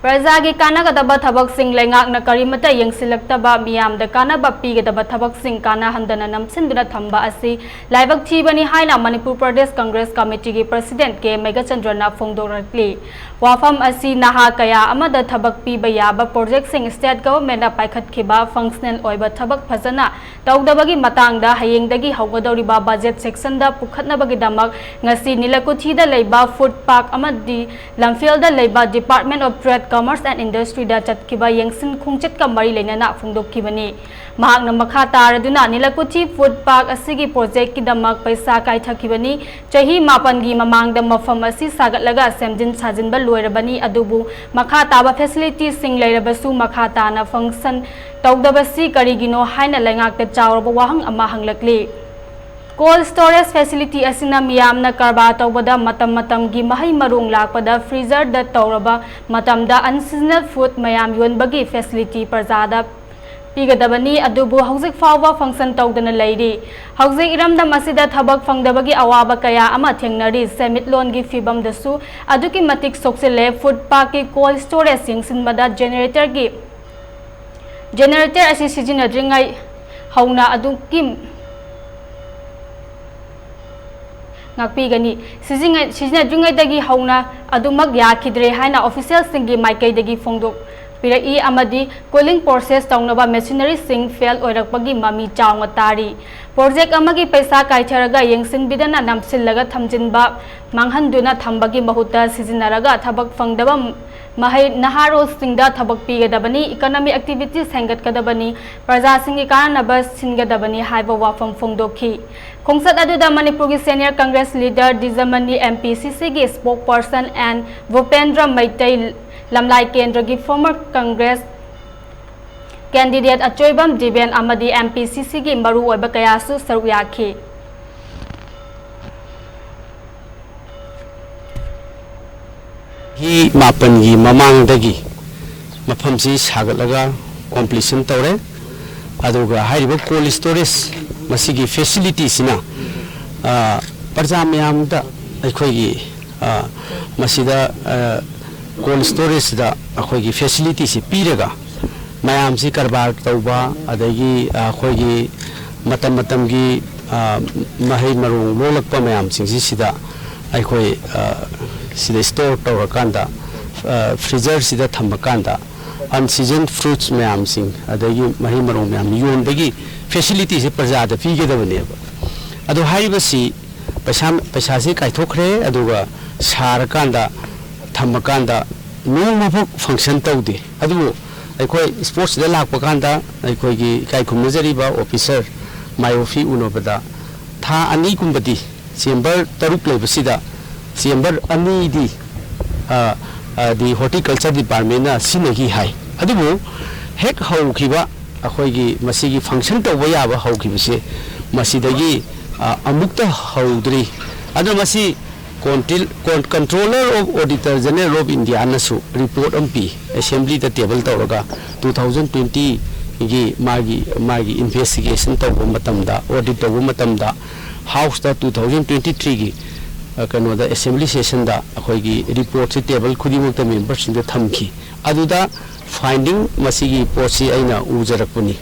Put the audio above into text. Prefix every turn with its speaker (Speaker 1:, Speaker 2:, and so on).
Speaker 1: प्रजा की कानागदब थबकसिंग लेंगाकना करीमता यंगसिलक्तबा मियामदा कानाबा पीगदब थबकसिंग कानाहंदना नमसिंदुना थंबा असि लाइबक थीबनी हाइना मणिपुर प्रदेश कांग्रेस कमिटी की प्रेसिडेंट के मेघचंद्रना फोंदोरक्ली वाफम असि नहा कया अमदा थबक पीबा याबा प्रोजेक्टसिंग स्टेट गवर्नमेंट पाइखतखिबा फंक्शनल ओइबा थबक फजना तौदबगी मतांगदा हयेंगदगी हौगदौरिबा बजेट सेक्शन दा पुखतनबगीदमक ngasi nilakuthida leiba food park amadi lamfielda leiba department of trade commerce and industry da chatkiba yengsin khungchet ka mari leinana phungdokkibani mahakna makha taraduna nilakuthi food park asigi project ki damak paisa kaithakibani chahi 8 gi mamangda mafam asi sagatlaga semjin sajinba loirabani adubu makha taba facilities sing leirabasu makha tana function tawdabasi karigino haina lengakta chawraba wahang ama hanglakli cold storage facility asina miyamna karba tawbada matam gi mahai marung lakpada freezer da tawraba matamda unseasonal food mayam yonbagi facility prajada pigadabani adubu hauzik fawa function tawdana leiri hauzik iramda masida thabak fangdabagi awaba kaya ama thengnari semitlon gi fibam dasu aduki matik soksele food park ki cold storage singsinbada generator asi sijinadringai hauna aduki ngakpigani sizinadringaidagi hauna adumak yakhidre haina official singi maikaidagi fongdok pirai amadi cooling process tawnaba machinery sing fail oirakpagi mami chawnga tari project amagi paisa kaitharaga yengsin bidana namsillaga thamjinba manghanduna thambagi mahuta sizinaraga thabak fangdaba mahai naharo singda thabak pigadabani economic activities hengatkadabani praja singi kanaba singadabani haiba wafam fongdokhi Khongsat aduda Manipur ki senior Congress leader Dizamani MPCC ki spokesperson and Bhupendra Maitai Lamlai Kendra ki former Congress candidate Achoibam Diben amadi MPCC ki maru oiba kayasu saruk yakhi
Speaker 2: hi mapan gi mamang dagi mafam si sagatlaga completion tawre aduga hariba cold storage masigi facility sina parja myam da akhoi masida cold storage da akhoi facility si piraga mayam si karbar tauba adagi akhoi gi matam gi mahai marung lolakpa mayam sing sida akhoi sida store tawrakanda freezer sida thamakanda unseasoned fruits mayam sing adagi mahai marung mayam yon bagi facility se praja da pigedabane adu haibasi paisa se kaithokre aduga sarakanda thamakanda nongmabuk function tawde adu aikoi sports da lakpa kanda aikoi gi kai khumnajari ba officer mayofi unobada tha ani kumbadi chamber taruk lebasida chamber ani di the horticulture department na sinagi hai adubu hek haukiba अखोगी मसीगी function तब याब हौखिबसे मसीदगी अमुक्ता हौद्री अदो मसी controller of auditor general of India नसु रिपोर्ट अम्पी असेंबली द टेबल तौरगा 2020 गी मागी इन्वेस्टिगेशन तब मतमदा ऑडिट तब मतमदा हाउस द 2023 गी कनोदा असेंबली सेशन दा अखोगी रिपोर्ट से टेबल खुदिमुक्ता मेंबर्स सिंग थमखी अदुदा फाइंडिंग मसीगी पोसी आइना उजरकपुनी